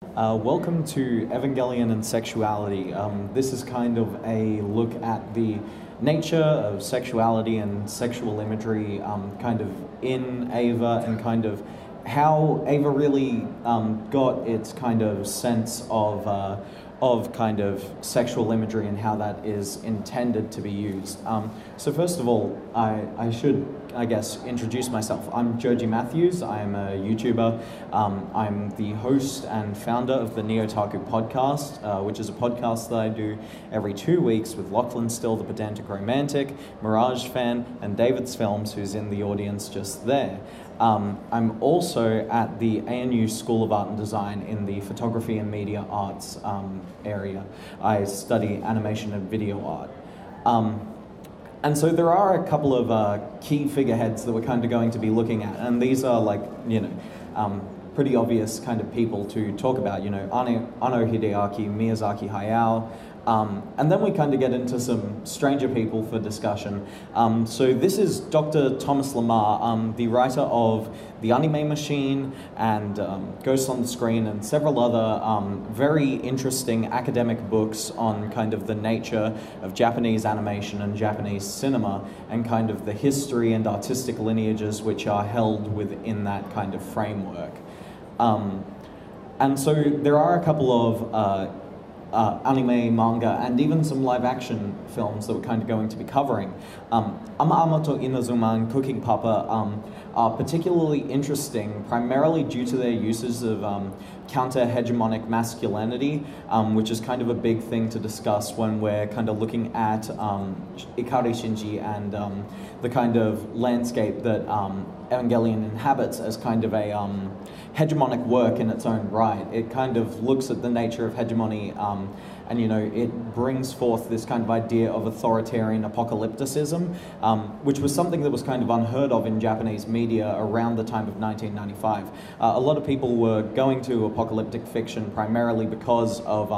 Welcome to Evangelion and Sexuality. This is kind of a look at the nature of sexuality and sexual imagery kind of in Ava, and kind of how Ava really got its kind of sense of kind of sexual imagery and how that is intended to be used. So first of all, I should, I guess, introduce myself. I'm Joji Matthews. I'm a YouTuber. I'm the host and founder of the Neo-Taku podcast, which is a podcast that I do every 2 weeks with Lachlan Still, the pedantic romantic, Mirage fan, and David's Films, who's in the audience just there. I'm also at the ANU School of Art and Design in the Photography and Media Arts area. I study animation and video art. And so there are a couple of key figureheads that we're kind of going to be looking at, and these are like, pretty obvious kind of people to talk about, Anno Hideaki, Miyazaki Hayao, and then we kind of get into some stranger people for discussion. So this is Dr. Thomas Lamar, the writer of The Anime Machine and Ghosts on the Screen, and several other very interesting academic books on kind of the nature of Japanese animation and Japanese cinema, and kind of the history and artistic lineages which are held within that kind of framework. And so there are a couple of anime, manga, and even some live-action films that we're kind of going to be covering. Ama Ama to Inazuma and Cooking Papa are particularly interesting, primarily due to their uses of counter-hegemonic masculinity, which is kind of a big thing to discuss when we're kind of looking at Ikari Shinji and the kind of landscape that Evangelion inhabits as kind of a hegemonic work in its own right. It kind of looks at the nature of hegemony, and it brings forth this kind of idea of authoritarian apocalypticism, which was something that was kind of unheard of in Japanese media around the time of 1995. A lot of people were going to apocalyptic fiction primarily because of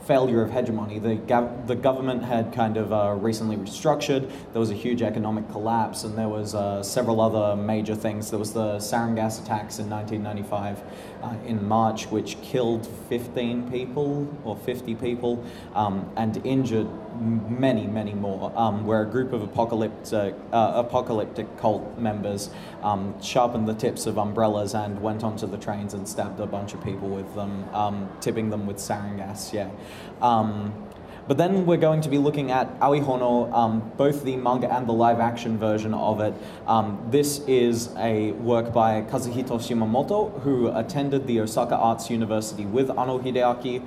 failure of hegemony. The government had kind of recently restructured. There was a huge economic collapse, and there was several other major things. There was the sarin gas attacks in 1995 in March, which killed 15 people or 50 people and injured many, many more, where a group of apocalyptic cult members sharpened the tips of umbrellas and went onto the trains and stabbed a bunch of people with them, tipping them with sarin gas, But then we're going to be looking at Aoi Hono, both the manga and the live-action version of it. This is a work by Kazuhito Shimamoto, who attended the Osaka Arts University with Anno Hideaki,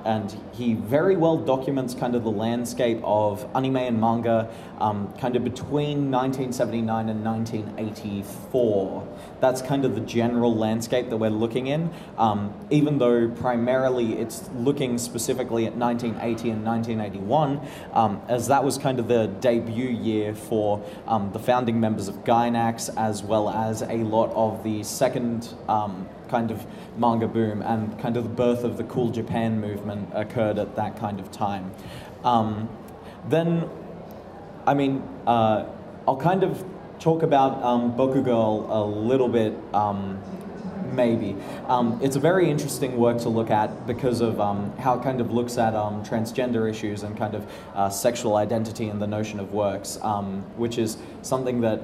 and he very well documents kind of the landscape of anime and manga kind of between 1979 and 1984. That's kind of the general landscape that we're looking in, even though primarily it's looking specifically at 1980 and 1981, as that was kind of the debut year for the founding members of Gainax, as well as a lot of the second kind of manga boom, and kind of the birth of the Cool Japan movement occurred at that kind of time. I'll kind of talk about Boku Girl a little bit, maybe. It's a very interesting work to look at because of how it kind of looks at transgender issues and kind of sexual identity and the notion of works, which is something that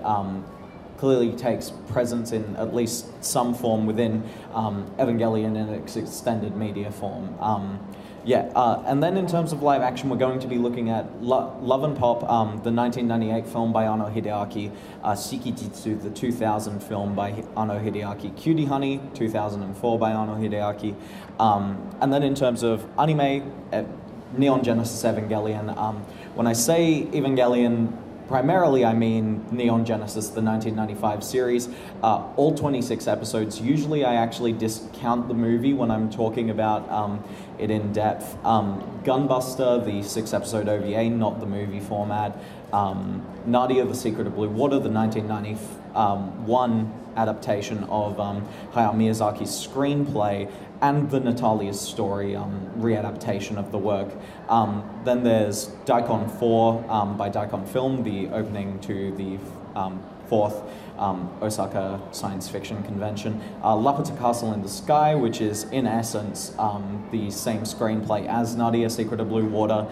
clearly takes presence in at least some form within Evangelion in its extended media form. And then in terms of live action, we're going to be looking at Love and Pop, the 1998 film by Anno Hideaki, Shikijitsu, the 2000 film by Anno Hideaki, Cutie Honey, 2004 by Anno Hideaki, and then in terms of anime, Neon Genesis Evangelion. When I say Evangelion, primarily I mean Neon Genesis, the 1995 series, all 26 episodes. Usually I actually discount the movie when I'm talking about it in depth. Gunbuster, the 6-episode OVA, not the movie format. Nadia, The Secret of Blue Water, the 1991 adaptation of Hayao Miyazaki's screenplay, and the Natalia's Story readaptation of the work. Then there's Daikon 4 by Daikon Film, the opening to the 4th Osaka Science Fiction Convention. Laputa Castle in the Sky, which is in essence the same screenplay as Nadia, Secret of Blue Water.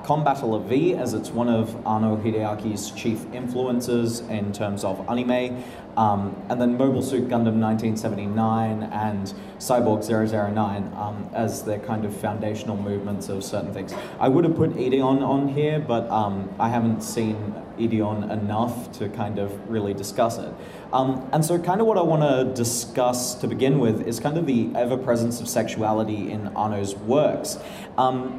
Combattle of V, as it's one of Ano Hideaki's chief influences in terms of anime, and then Mobile Suit Gundam 1979 and Cyborg 009 as their kind of foundational movements of certain things. I would have put Ideon on here, but I haven't seen Ideon enough to kind of really discuss it. And so kind of what I want to discuss to begin with is kind of the ever-presence of sexuality in Ano's works.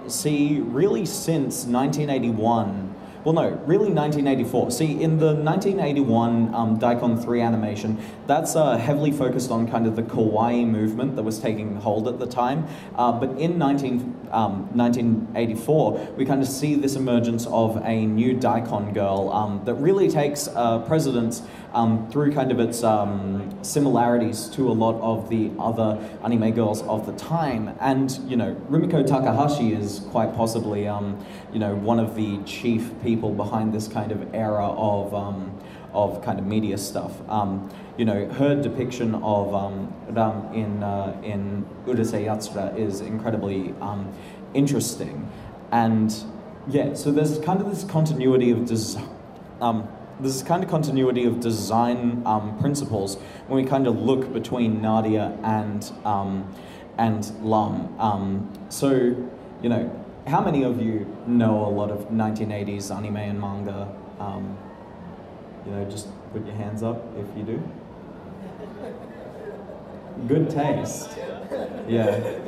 See, really since 1981, well, no, really 1984. See, in the 1981 Daikon 3 animation, that's heavily focused on kind of the kawaii movement that was taking hold at the time. But in 1984, we kind of see this emergence of a new Daikon girl that really takes precedence through kind of its similarities to a lot of the other anime girls of the time. And, you know, Rumiko Takahashi is quite possibly, you know, one of the chief people behind this kind of era of kind of media stuff. You know, her depiction of Ram in Urusei Yatsura is incredibly interesting. And yeah, so there's kind of this continuity of design principles when we kind of look between Nadia and Lam. So, you know, how many of you know a lot of 1980s anime and manga? You know, just put your hands up if you do. Good taste. Yeah.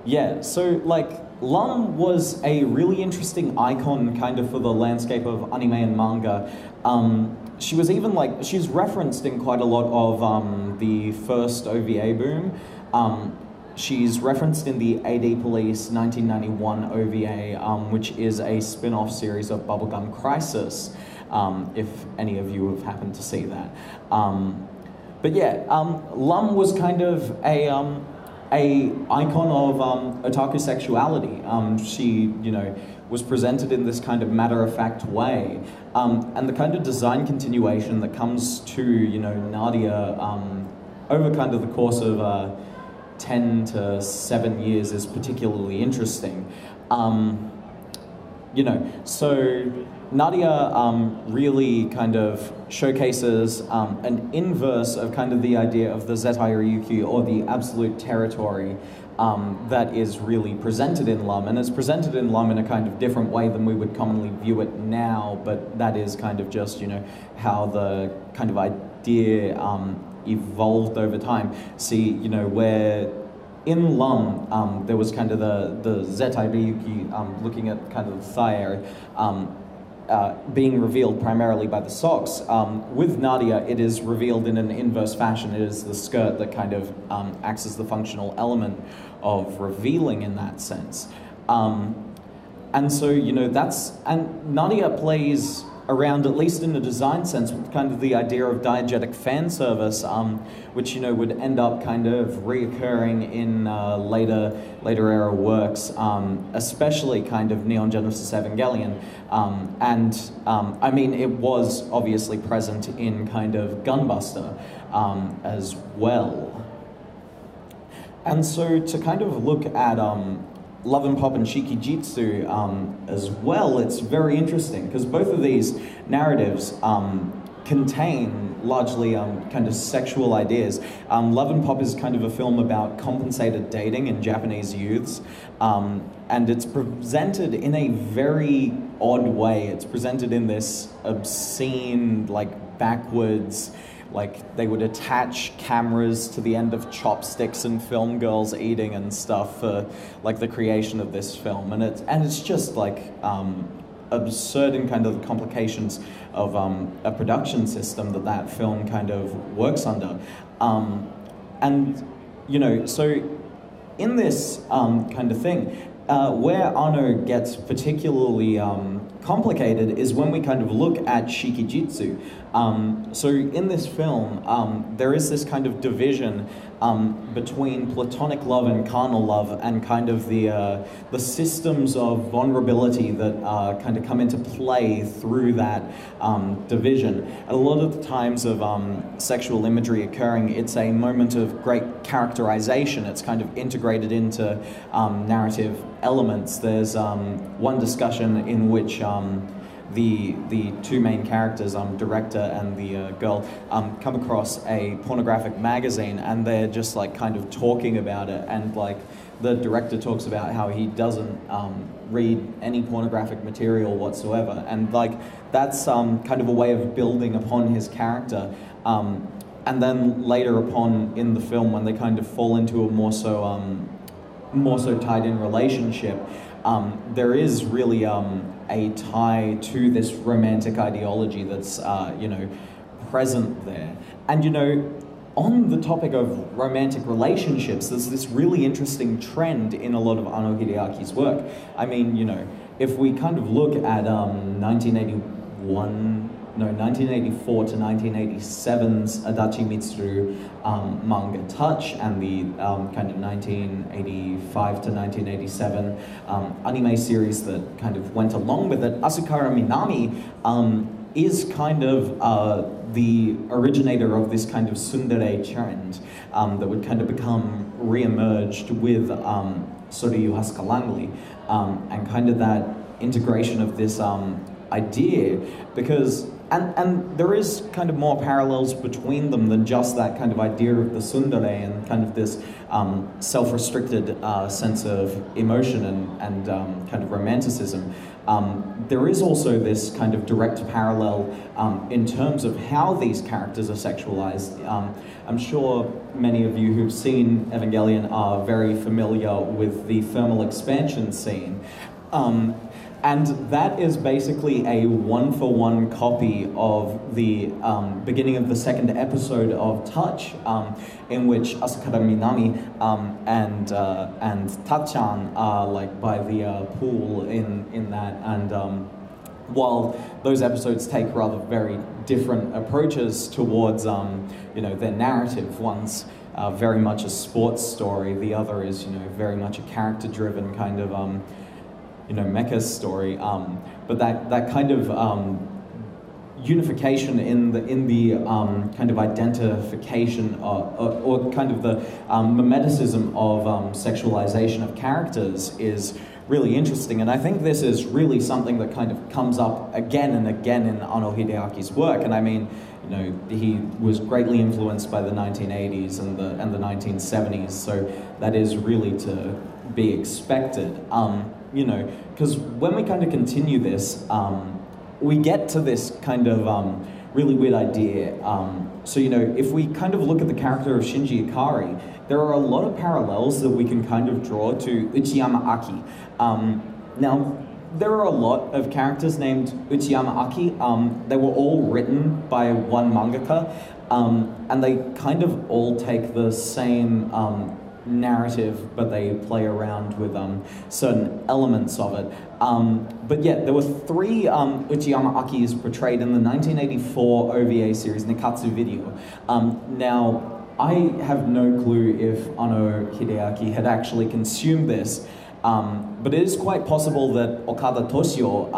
Yeah, so like, Lam was a really interesting icon kind of for the landscape of anime and manga. She was even like, she's referenced in quite a lot of the first OVA boom. She's referenced in the AD Police 1991 OVA, which is a spin-off series of Bubblegum Crisis, if any of you have happened to see that. But yeah, Lam was kind of a icon of otaku sexuality. She, you know, was presented in this kind of matter-of-fact way. And the kind of design continuation that comes to, you know, Nadia over kind of the course of 10 to 7 years is particularly interesting. You know, so Nadia really kind of showcases an inverse of kind of the idea of the Zetai Ryukyu, or the absolute territory that is really presented in Lam. And it's presented in Lam in a kind of different way than we would commonly view it now, but that is kind of just, you know, how the kind of idea evolved over time. See, you know, where in Lam, there was kind of the Zetai Ryuki looking at kind of the thigh area, being revealed primarily by the socks. With Nadia, it is revealed in an inverse fashion. It is the skirt that kind of acts as the functional element of revealing in that sense. And so, you know, and Nadia plays around, at least in a design sense, with kind of the idea of diegetic fan service, which, you know, would end up kind of reoccurring in later era works, especially kind of Neon Genesis Evangelion. I mean, it was obviously present in kind of Gunbuster as well. And so to kind of look at Love and Pop and Shikijitsu as well, it's very interesting because both of these narratives contain largely kind of sexual ideas. Love and Pop is kind of a film about compensated dating in Japanese youths, and it's presented in a very odd way. It's presented in this obscene, like, backwards, like they would attach cameras to the end of chopsticks and film girls eating and stuff for like the creation of this film, and it's just like absurd in kind of the complications of a production system that film kind of works under, and you know, so in this kind of thing, Where Anno gets particularly complicated is when we kind of look at Shikijitsu. So in this film, there is this kind of division between platonic love and carnal love, and kind of the systems of vulnerability that kind of come into play through that division. And a lot of the times of sexual imagery occurring, it's a moment of great characterization. It's kind of integrated into narrative elements. There's one discussion in which the two main characters, director and the girl, come across a pornographic magazine, and they're just like kind of talking about it, and like the director talks about how he doesn't read any pornographic material whatsoever, and like that's kind of a way of building upon his character. And then later upon in the film, when they kind of fall into a more so tied-in relationship, there is really a tie to this romantic ideology that's present there. And on the topic of romantic relationships, there's this really interesting trend in a lot of Ano Hideaki's work. I mean, if we kind of look at 1984 to 1987's Adachi Mitsuru manga Touch, and the kind of 1985 to 1987 anime series that kind of went along with it, Asukara Minami is kind of the originator of this kind of tsundere trend that would kind of become re-emerged with Soryu Haskalangley, and kind of that integration of this idea, because and there is kind of more parallels between them than just that kind of idea of the tsundere and kind of this self-restricted sense of emotion and kind of romanticism. There is also this kind of direct parallel in terms of how these characters are sexualized. I'm sure many of you who've seen Evangelion are very familiar with the thermal expansion scene. And that is basically a one-for-one copy of the beginning of the second episode of Touch, in which Asukara Minami and Tachan are like by the pool in that, and while those episodes take rather very different approaches towards their narrative, one's very much a sports story, the other is very much a character-driven kind of mecha story, but that kind of unification in the kind of identification or kind of the mimeticism of sexualization of characters is really interesting, and I think this is really something that kind of comes up again and again in Ano Hideaki's work. And I mean, he was greatly influenced by the 1980s and the 1970s, so that is really to be expected. Because when we kind of continue this, we get to this kind of really weird idea. So, if we kind of look at the character of Shinji Ikari, there are a lot of parallels that we can kind of draw to Uchiyama Aki. Now, there are a lot of characters named Uchiyama Aki. They were all written by one mangaka, and they kind of all take the same narrative, but they play around with certain elements of it. But yeah, there were three Uchiyama Akis portrayed in the 1984 OVA series Nikatsu Video. Now, I have no clue if Ano Hideaki had actually consumed this, but it is quite possible that Okada Toshio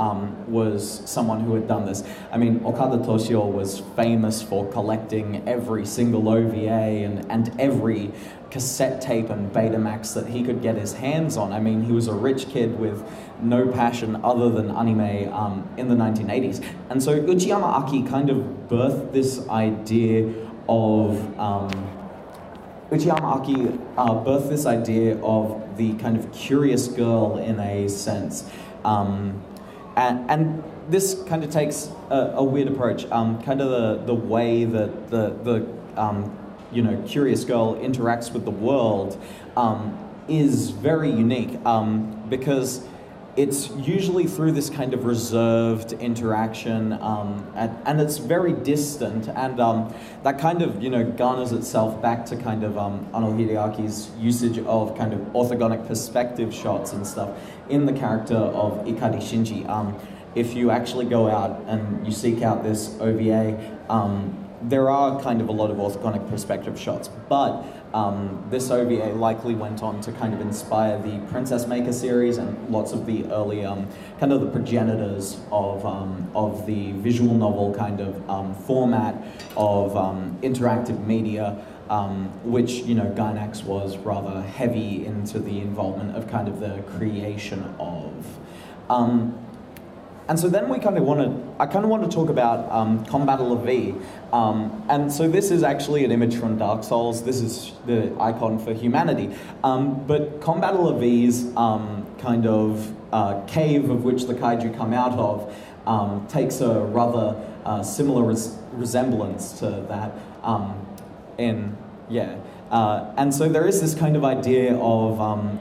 was someone who had done this. I mean, Okada Toshio was famous for collecting every single OVA and every cassette tape and Betamax that he could get his hands on. I mean, he was a rich kid with no passion other than anime in the 1980s. And so Uchiyama Aki kind of birthed this idea of the kind of curious girl in a sense. And this kind of takes a weird approach. Kind of the way that the curious girl interacts with the world is very unique, because it's usually through this kind of reserved interaction, and it's very distant, and that kind of, you know, garners itself back to kind of Ano Hideaki's usage of kind of orthogonic perspective shots and stuff in the character of Ikari Shinji. If you actually go out and you seek out this OVA, there are kind of a lot of orthogonic perspective shots, but this OVA likely went on to kind of inspire the Princess Maker series and lots of the early kind of the progenitors of the visual novel kind of format of interactive media, which, you know, Gainax was rather heavy into the involvement of kind of the creation of. And so then I kind of want to talk about Combat V. And so this is actually an image from Dark Souls. This is the icon for humanity. But Combat V's kind of cave of which the kaiju come out of takes a rather similar resemblance to that. And so there is this kind of idea of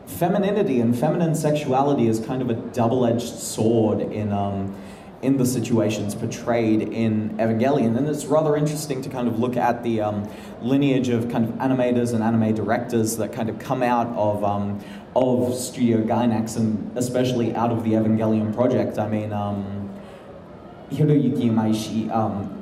femininity and feminine sexuality is kind of a double-edged sword in the situations portrayed in Evangelion, and it's rather interesting to kind of look at the lineage of kind of animators and anime directors that kind of come out of Studio Gainax, and especially out of the Evangelion project. I mean, Hiroyuki Imaishi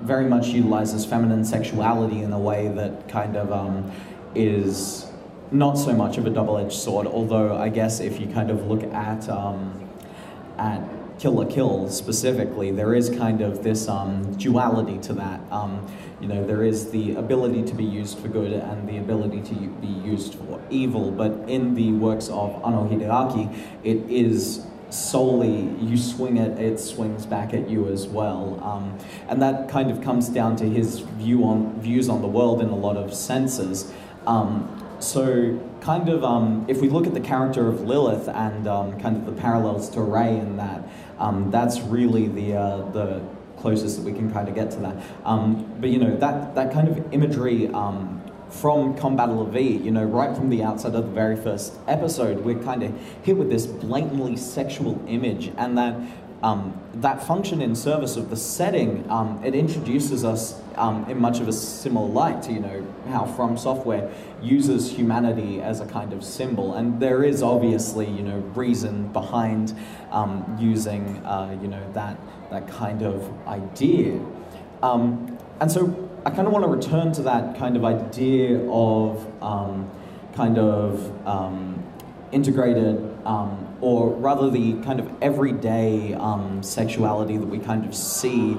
very much utilizes feminine sexuality in a way that kind of is not so much of a double-edged sword, although I guess if you kind of look at Kill la Kill specifically, there is kind of this duality to that. You know, there is the ability to be used for good and the ability to be used for evil, but in the works of Ano Hideaki, it is solely, you swing it, it swings back at you as well. And that kind of comes down to his views on the world in a lot of senses. So kind of, if we look at the character of Lilith and kind of the parallels to Rei in that, that's really the closest that we can kind of get to that. But you know, that kind of imagery from Combat V, you know, right from the outset of the very first episode, we're kind of hit with this blatantly sexual image, and that function in service of the setting, it introduces us in much of a similar light to, you know, how From Software uses humanity as a kind of symbol, and there is obviously, you know, reason behind using, you know, that kind of idea. And so I kind of want to return to that kind of idea of integrated, or rather the kind of everyday sexuality that we kind of see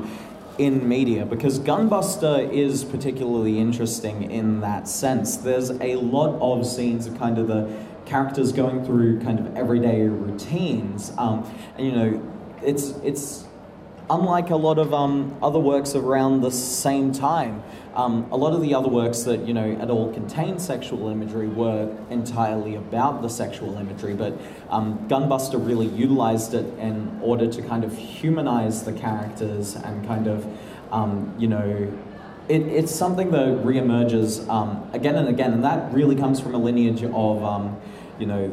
in media, because Gunbuster is particularly interesting in that sense. There's a lot of scenes of kind of the characters going through kind of everyday routines, and you know, it's unlike a lot of other works around the same time. A lot of the other works that, you know, at all contained sexual imagery were entirely about the sexual imagery, but Gunbuster really utilized it in order to kind of humanize the characters and kind of, you know, it's something that reemerges again and again, and that really comes from a lineage of, you know,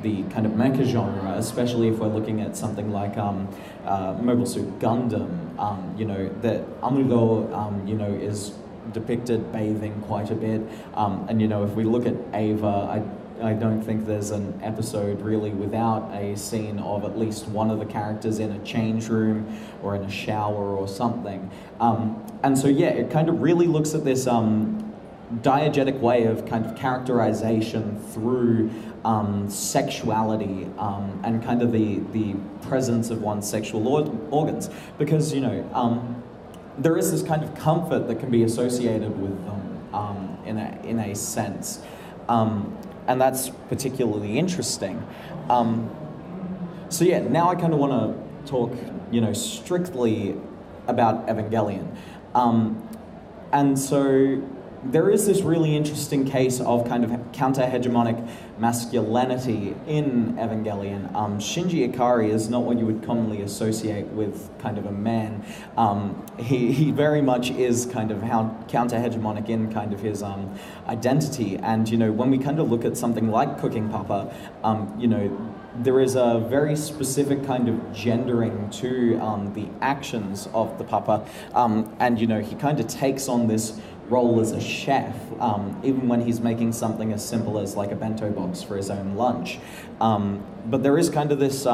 the kind of mecha genre, especially if we're looking at something like Mobile Suit Gundam. You know, that Amuro, you know, is depicted bathing quite a bit, and you know, if we look at Ava, I don't think there's an episode really without a scene of at least one of the characters in a change room or in a shower or something. And so yeah, it kind of really looks at this diegetic way of kind of characterization through sexuality and kind of the presence of one's sexual organs, because, you know, there is this kind of comfort that can be associated with them in a sense, and that's particularly interesting. So yeah, now I kind of want to talk, you know, strictly about Evangelion, and so there is this really interesting case of kind of counter-hegemonic masculinity in Evangelion. Shinji Ikari is not what you would commonly associate with kind of a man. He very much is kind of counter-hegemonic in kind of his identity. And, you know, when we kind of look at something like Cooking Papa, you know, there is a very specific kind of gendering to the actions of the Papa. And, you know, he kind of takes on this role as a chef, even when he's making something as simple as like a bento box for his own lunch. But there is kind of this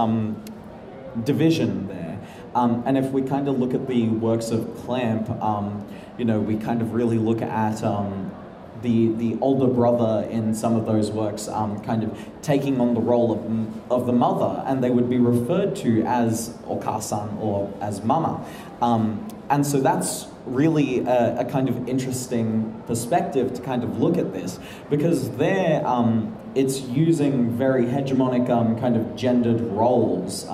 division there. And if we kind of look at the works of Clamp, you know, we kind of really look at the older brother in some of those works kind of taking on the role of the mother, and they would be referred to as okasan or as mama. And so that's really a kind of interesting perspective to kind of look at this, because there it's using very hegemonic kind of gendered roles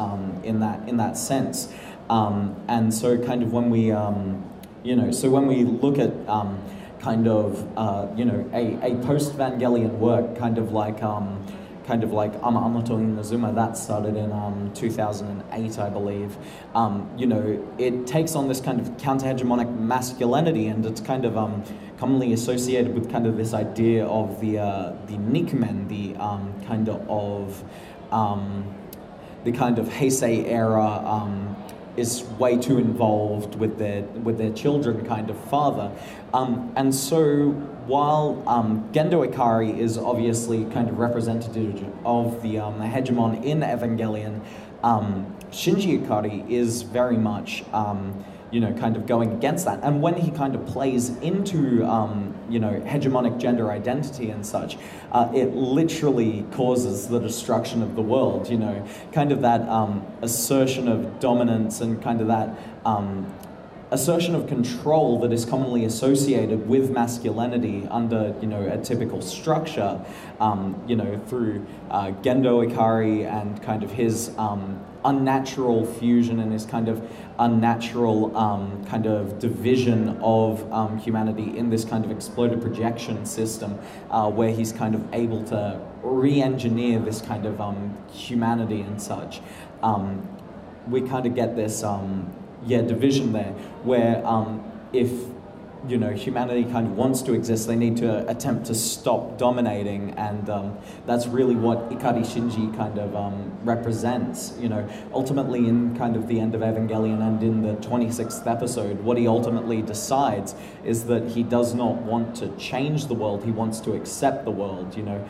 in that sense. And so kind of when we you know, so when we look at kind of you know, a post-Evangelion work, kind of like Amamoto Inazuma, that started in 2008, I believe. You know, it takes on this kind of counter-hegemonic masculinity, and it's kind of commonly associated with kind of this idea of the Nikmen, the kind of Heisei era is way too involved with their children kind of father. And so while Gendo Ikari is obviously kind of representative of the hegemon in Evangelion, Shinji Ikari is very much you know, kind of going against that. And when he kind of plays into you know, hegemonic gender identity and such, it literally causes the destruction of the world, you know, kind of that assertion of dominance and kind of that assertion of control that is commonly associated with masculinity under, you know, a typical structure, you know, through Gendo Ikari and kind of his unnatural fusion and his kind of unnatural kind of division of humanity in this kind of exploded projection system, where he's kind of able to re-engineer this kind of humanity and such. We kind of get this division there, where if, you know, humanity kind of wants to exist, they need to attempt to stop dominating, and that's really what Ikari Shinji kind of represents. You know, ultimately in kind of the end of Evangelion and in the 26th episode, what he ultimately decides is that he does not want to change the world, he wants to accept the world, you know.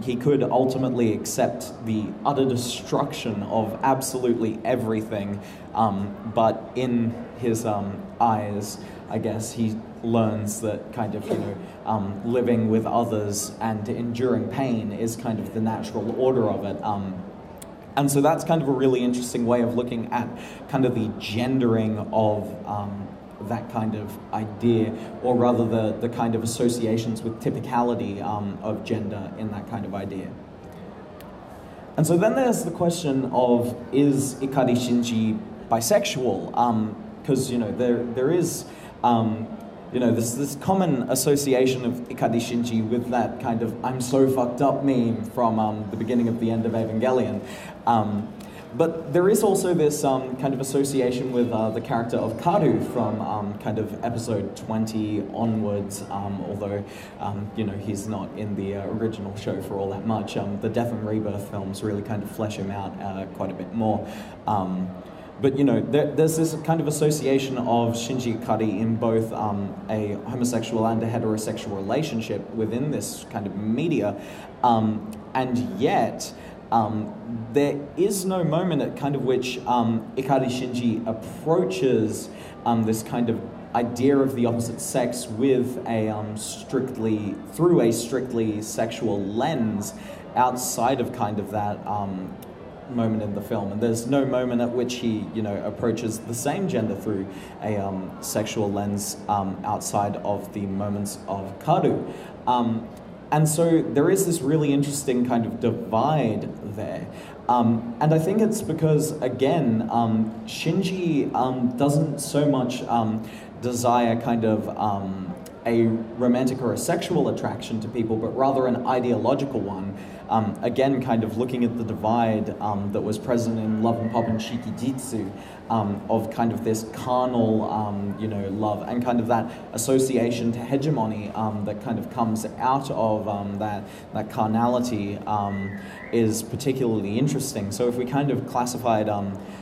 He could ultimately accept the utter destruction of absolutely everything, but in his eyes, I guess he learns that kind of, you know, living with others and enduring pain is kind of the natural order of it. And so that's kind of a really interesting way of looking at kind of the gendering of that kind of idea, or rather the kind of associations with typicality of gender in that kind of idea. And so then there's the question of, is Ikari Shinji bisexual? Because, you know, there is you know, this common association of Ikari Shinji with that kind of "I'm so fucked up" meme from the beginning of the end of Evangelion. But there is also this kind of association with the character of Karu from kind of episode 20 onwards, although, you know, he's not in the original show for all that much. The Death and Rebirth films really kind of flesh him out quite a bit more. But, you know, there's this kind of association of Shinji Ikari in both a homosexual and a heterosexual relationship within this kind of media, and yet there is no moment at kind of which Ikari Shinji approaches this kind of idea of the opposite sex with a through a strictly sexual lens outside of kind of that moment in the film. And there's no moment at which he, you know, approaches the same gender through a sexual lens outside of the moments of Karu. And so there is this really interesting kind of divide there. And I think it's because, again, Shinji doesn't so much desire kind of a romantic or a sexual attraction to people, but rather an ideological one. Again, kind of looking at the divide that was present in Love and Pop and Shikijitsu, of kind of this carnal, love, and kind of that association to hegemony that kind of comes out of that carnality is particularly interesting. So if we kind of classified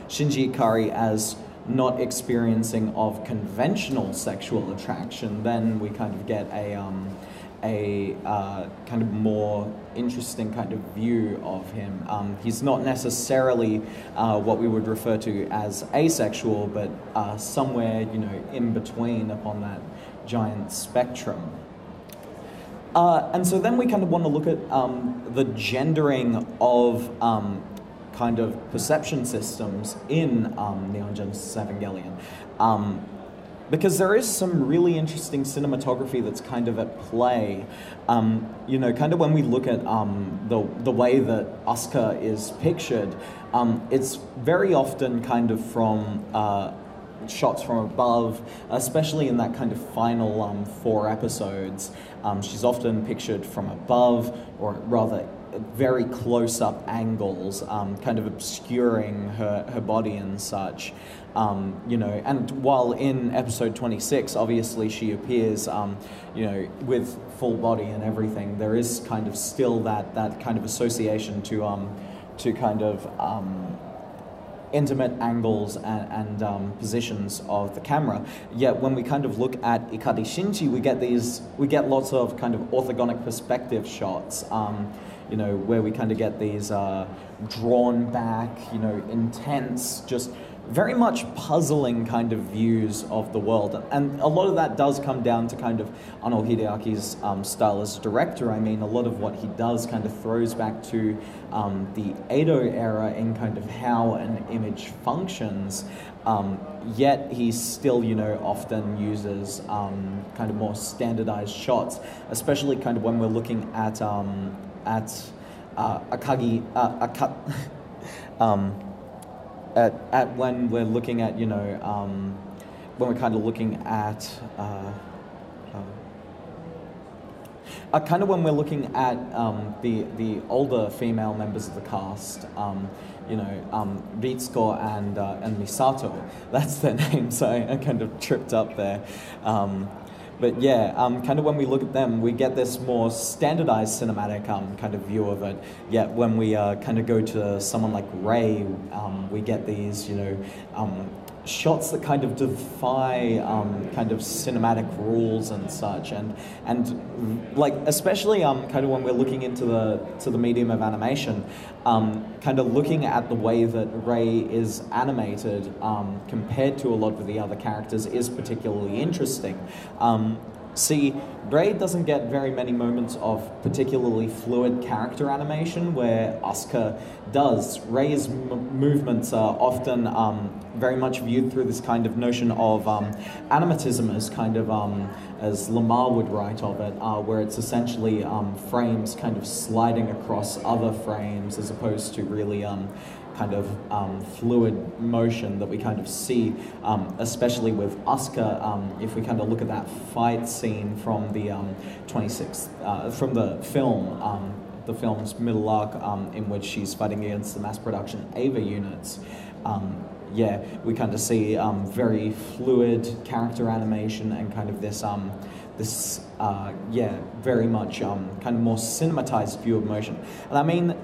Shinji Ikari as not experiencing of conventional sexual attraction, then we kind of get a kind of more interesting kind of view of him. He's not necessarily what we would refer to as asexual, but somewhere, in between upon that giant spectrum. And so then we kind of want to look at the gendering of kind of perception systems in Neon Genesis Evangelion. Because there is some really interesting cinematography that's kind of at play. Kind of when we look at the way that Asuka is pictured, it's very often kind of from shots from above, especially in that kind of final 4 episodes. She's often pictured from above, or rather very close-up angles, kind of obscuring her body and such. And while in episode 26, obviously she appears, with full body and everything, there is kind of still that kind of association to kind of intimate angles and positions of the camera. Yet when we kind of look at Ikari Shinji, we get lots of kind of orthogonic perspective shots, where we kind of get these drawn back, intense, just very much puzzling kind of views of the world. And a lot of that does come down to kind of Ano Hideaki's style as a director. I mean, a lot of what he does kind of throws back to the Edo era in kind of how an image functions, yet he still, often uses kind of more standardized shots, especially kind of when we're looking at when we're looking at, when we're kind of looking at, kind of when we're looking at the older female members of the cast, Ritsuko and Misato, that's their names. So I kind of tripped up there. But yeah, kind of when we look at them, we get this more standardized cinematic kind of view of it. Yet when we kind of go to someone like Rei, we get these, shots that kind of defy kind of cinematic rules and such, and like especially kind of when we're looking into the medium of animation, kind of looking at the way that Rei is animated compared to a lot of the other characters is particularly interesting. See, Rei doesn't get very many moments of particularly fluid character animation, where Asuka does. Rei's movements are often very much viewed through this kind of notion of animatism as kind of, as Lamar would write of it, where it's essentially frames kind of sliding across other frames as opposed to really kind of fluid motion that we kind of see, especially with Asuka. If we kind of look at that fight scene from the 26th, from the film's middle arc, in which she's fighting against the mass production Ava units. Yeah, we kind of see very fluid character animation and kind of this very much kind of more cinematized view of motion. And I mean,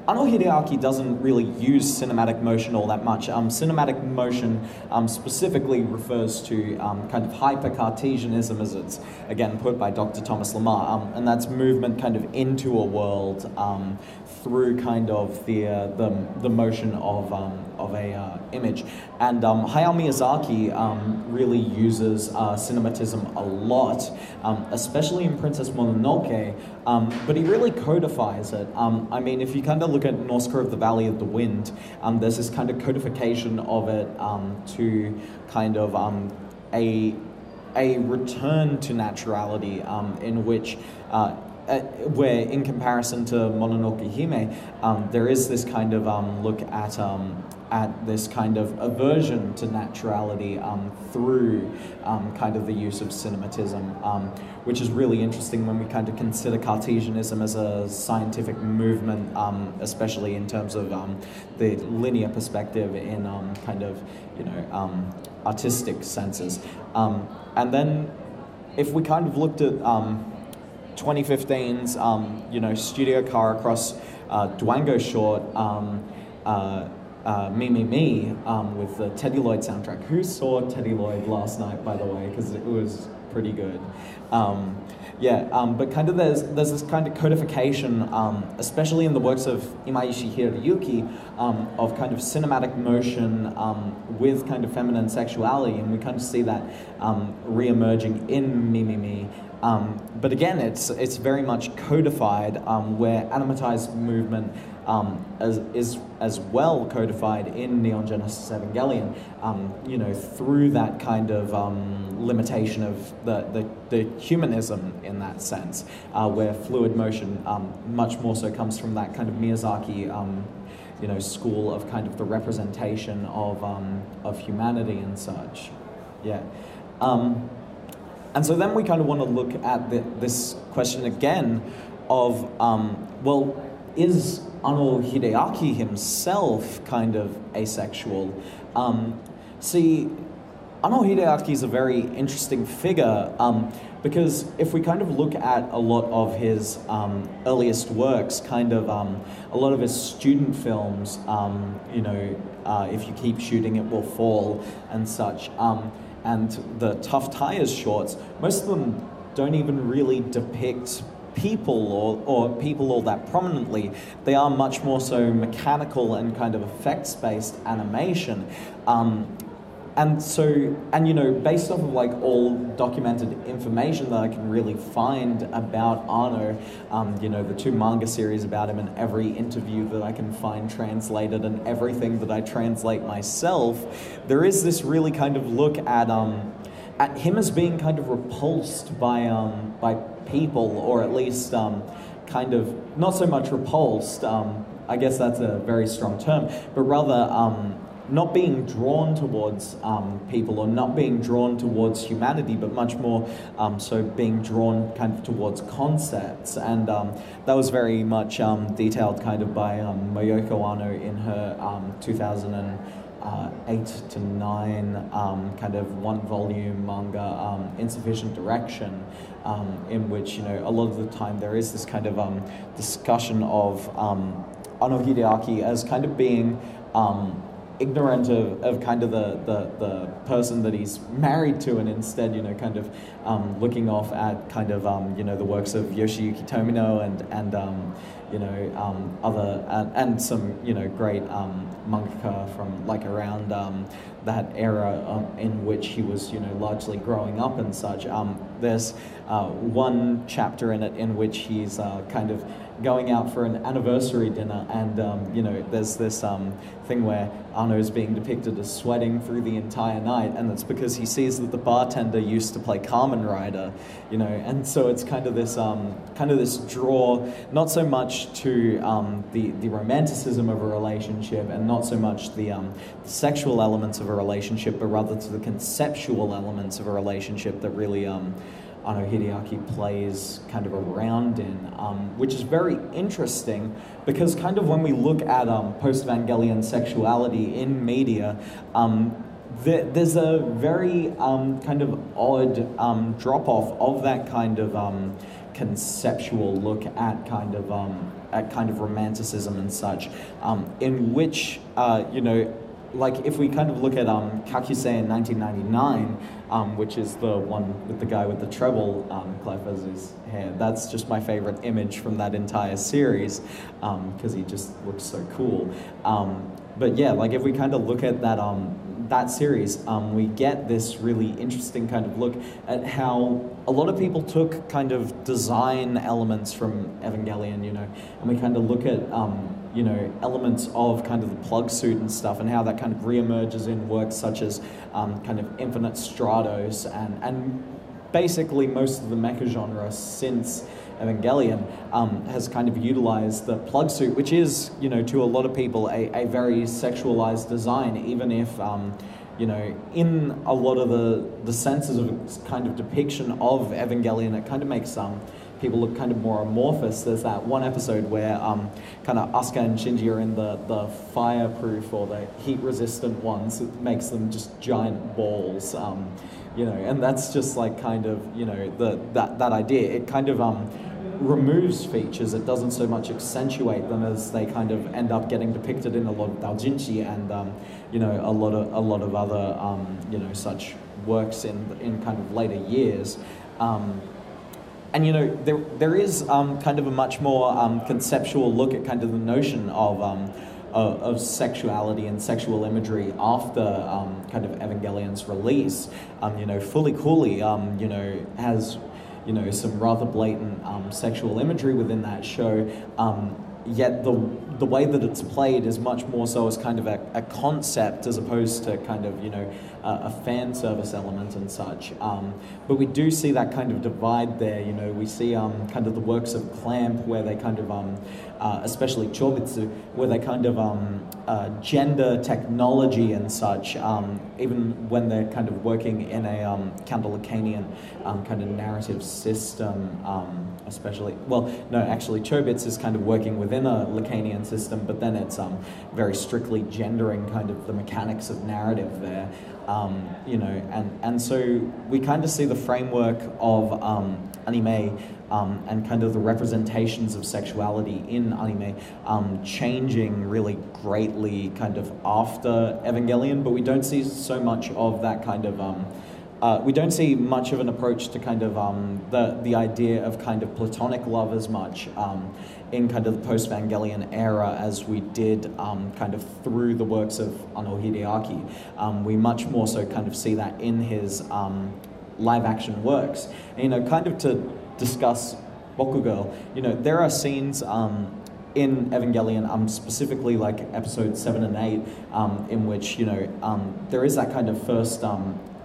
Ano Hideaki doesn't really use cinematic motion all that much. Cinematic motion specifically refers to kind of hyper-Cartesianism, as it's again put by Dr. Thomas Lamar, and that's movement kind of into a world through kind of the motion of a image. And Hayao Miyazaki really uses cinematism a lot, especially in Princess Mononoke, but he really codifies it. I mean, if you kind of look at Nausicaa of the Valley of the Wind, there's this kind of codification of it to kind of a return to naturality, in which where in comparison to Mononoke Hime, there is this kind of look at at this kind of aversion to naturality through kind of the use of cinematism, which is really interesting when we kind of consider Cartesianism as a scientific movement, especially in terms of the linear perspective in kind of, you know, artistic senses. And then if we kind of looked at 2015's, you know, Studio Car across Dwango short, Me, Me, Me, with the Teddy Lloyd soundtrack. Who saw Teddy Lloyd last night, by the way? Because it was pretty good. But kind of there's this kind of codification, especially in the works of Imaishi Hiroyuki, of kind of cinematic motion with kind of feminine sexuality, and we kind of see that re-emerging in Me, Me, Me. But again, it's very much codified, where animatized movement is as well codified in Neon Genesis Evangelion, you know, through that kind of limitation of the humanism in that sense, where fluid motion much more so comes from that kind of Miyazaki, you know, school of kind of the representation of humanity and such. Yeah. And so then we kind of want to look at this question again of, well, is Ano Hideaki himself kind of asexual? See, Ano Hideaki is a very interesting figure, because if we kind of look at a lot of his earliest works, kind of a lot of his student films, you know, If You Keep Shooting It Will Fall and such, and the Tough Tires shorts, most of them don't even really depict people or people all that prominently. They are much more so mechanical and kind of effects-based animation. And you know, based off of like all documented information that I can really find about Ano, you know, the 2 manga series about him and every interview that I can find translated and everything that I translate myself, there is this really kind of look at him as being kind of repulsed by people, or at least kind of not so much repulsed, I guess that's a very strong term, but rather not being drawn towards people, or not being drawn towards humanity, but much more so being drawn kind of towards concepts. And that was very much detailed kind of by Mayoko Ano in her 2008 to 9 kind of 1-volume manga, Insufficient Direction, in which, you know, a lot of the time there is this kind of discussion of Ano Hideaki as kind of being ignorant of kind of the person that he's married to, and instead, you know, kind of looking off at kind of you know, the works of Yoshiyuki Tomino and you know, other and some, you know, great mangaka from like around that era in which he was, you know, largely growing up and such. There's one chapter in it in which he's kind of going out for an anniversary dinner, and you know, there's this thing where Ano is being depicted as sweating through the entire night, and it's because he sees that the bartender used to play Kamen Rider, you know, and so it's kind of this draw, not so much to the romanticism of a relationship, and not so much the sexual elements of a relationship, but rather to the conceptual elements of a relationship that really Ano Hideaki plays kind of around in, which is very interesting, because kind of when we look at post-Evangelion sexuality in media, there's a very kind of odd drop-off of that kind of conceptual look at kind of romanticism and such, in which, you know, like if we kind of look at Kakuse in 1999, which is the one with the guy with the treble clef as his hair. That's just my favorite image from that entire series, because he just looks so cool. But yeah, like if we kind of look at that series, we get this really interesting kind of look at how a lot of people took kind of design elements from Evangelion, you know, and we kind of look at you know, elements of kind of the plug suit and stuff, and how that kind of reemerges in works such as kind of Infinite Stratos and basically most of the mecha genre since Evangelion, has kind of utilized the plug suit, which is, you know, to a lot of people a very sexualized design, even if, you know, in a lot of the senses of kind of depiction of Evangelion, it kind of makes people look kind of more amorphous. There's that one episode where kind of Asuka and Shinji are in the fireproof or the heat-resistant ones. It makes them just giant balls, you know, and that's just like kind of, you know, that idea. It kind of removes features. It doesn't so much accentuate them as they kind of end up getting depicted in a lot of doujinshi and you know, a lot of other you know, such works in kind of later years. And, you know, there is kind of a much more conceptual look at kind of the notion of sexuality and sexual imagery after kind of Evangelion's release. You know, Fully Cooley, you know, has, you know, some rather blatant sexual imagery within that show, yet the way that it's played is much more so as kind of a concept as opposed to kind of, you know, a fan service element and such. But we do see that kind of divide there. You know, we see kind of the works of Clamp where they kind of, especially Chobitsu, where they kind of gender technology and such, even when they're kind of working in a counter-Lacanian kind of narrative system, especially, well, no, actually Chobits is kind of working within a Lacanian system, but then it's very strictly gendering kind of the mechanics of narrative there. You know, and so we kind of see the framework of anime and kind of the representations of sexuality in anime changing really greatly kind of after Evangelion, but we don't see so much of that kind of we don't see much of an approach to kind of the idea of kind of platonic love as much in kind of the post-Evangelion era as we did kind of through the works of Anno Hideaki. We much more so kind of see that in his live-action works. And, you know, kind of to discuss Bokugirl, you know, there are scenes in Evangelion, specifically like episodes 7 and 8, in which, you know, there is that kind of first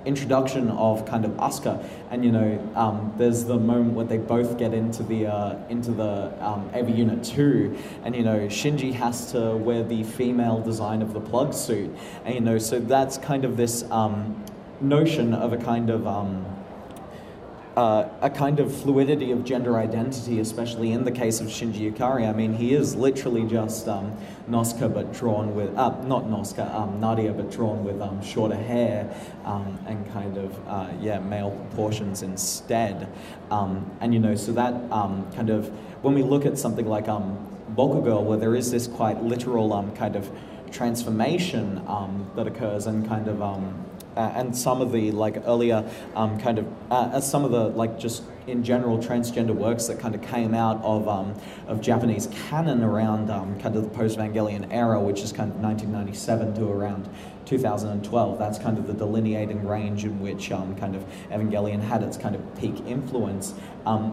introduction of kind of Asuka, and, you know, there's the moment where they both get into the AV Unit 2, and, you know, Shinji has to wear the female design of the plug suit, and, you know, so that's kind of this notion of a kind of fluidity of gender identity, especially in the case of Shinji Ikari. I mean, he is literally just Nosuka, but drawn with, not Nosuka, Nadia, but drawn with shorter hair and kind of, yeah, male proportions instead. And, you know, so that kind of, when we look at something like Bokugirl, where there is this quite literal kind of transformation that occurs and kind of, and some of the like earlier kind of some of the like just in general transgender works that kind of came out of Japanese canon around kind of the post-Evangelion era, which is kind of 1997 to around 2012. That's kind of the delineating range in which kind of Evangelion had its kind of peak influence.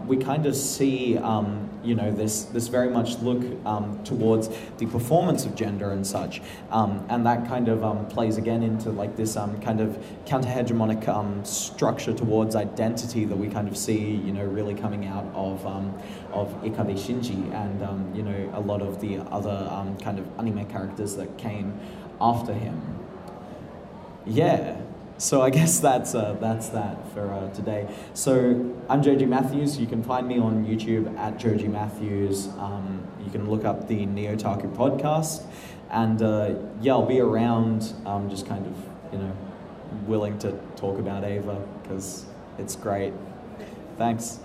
We kind of see, you know, this very much look towards the performance of gender and such, and that kind of plays again into like this kind of counter-hegemonic structure towards identity that we kind of see, you know, really coming out of Ikari Shinji and, you know, a lot of the other kind of anime characters that came after him. Yeah, so I guess that's that for today. So I'm Joji Matthews. You can find me on YouTube at Joji Matthews. You can look up the Neotaku podcast, and yeah, I'll be around, just kind of, you know, willing to talk about Ava because it's great. Thanks.